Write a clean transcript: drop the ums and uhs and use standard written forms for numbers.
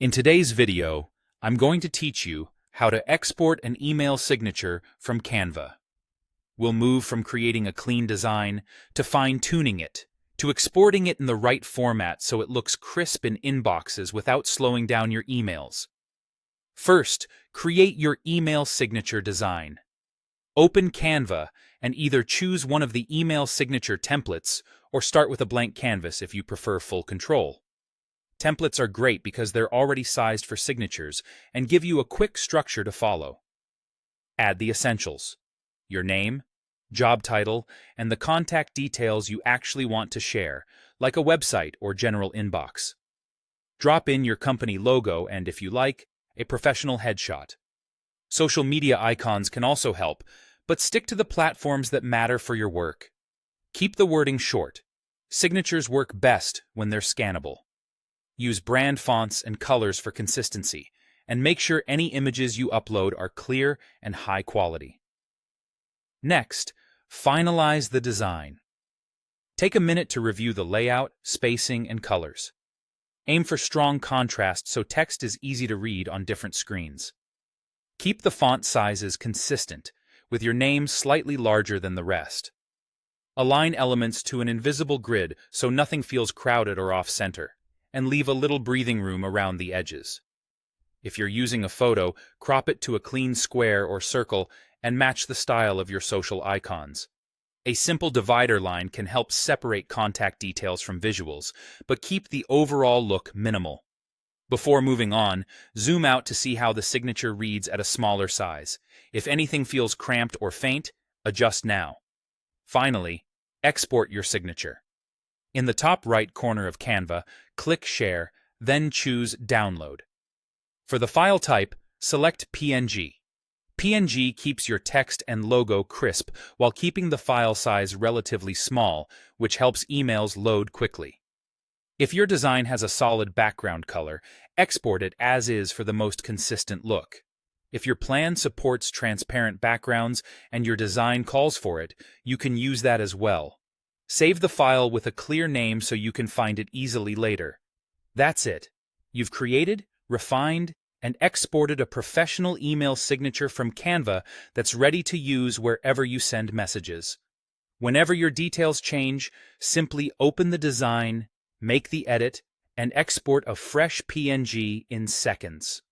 In today's video, I'm going to teach you how to export an email signature from Canva. We'll move from creating a clean design to fine-tuning it, to exporting it in the right format so it looks crisp in inboxes without slowing down your emails. First, create your email signature design. Open Canva and either choose one of the email signature templates or start with a blank canvas if you prefer full control. Templates are great because they're already sized for signatures and give you a quick structure to follow. Add the essentials: your name, job title, and the contact details you actually want to share, like a website or general inbox. Drop in your company logo and, if you like, a professional headshot. Social media icons can also help, but stick to the platforms that matter for your work. Keep the wording short. Signatures work best when they're scannable. Use brand fonts and colors for consistency, and make sure any images you upload are clear and high quality. Next, finalize the design. Take a minute to review the layout, spacing, and colors. Aim for strong contrast so text is easy to read on different screens. Keep the font sizes consistent, with your name slightly larger than the rest. Align elements to an invisible grid so nothing feels crowded or off-center, and leave a little breathing room around the edges. If you're using a photo, crop it to a clean square or circle and match the style of your social icons. A simple divider line can help separate contact details from visuals, but keep the overall look minimal. Before moving on, zoom out to see how the signature reads at a smaller size. If anything feels cramped or faint, adjust now. Finally, export your signature. In the top right corner of Canva, click Share, then choose Download. For the file type, select PNG. PNG keeps your text and logo crisp while keeping the file size relatively small, which helps emails load quickly. If your design has a solid background color, export it as is for the most consistent look. If your plan supports transparent backgrounds and your design calls for it, you can use that as well. Save the file with a clear name so you can find it easily later. That's it. You've created, refined, and exported a professional email signature from Canva that's ready to use wherever you send messages. Whenever your details change, simply open the design, make the edit, and export a fresh PNG in seconds.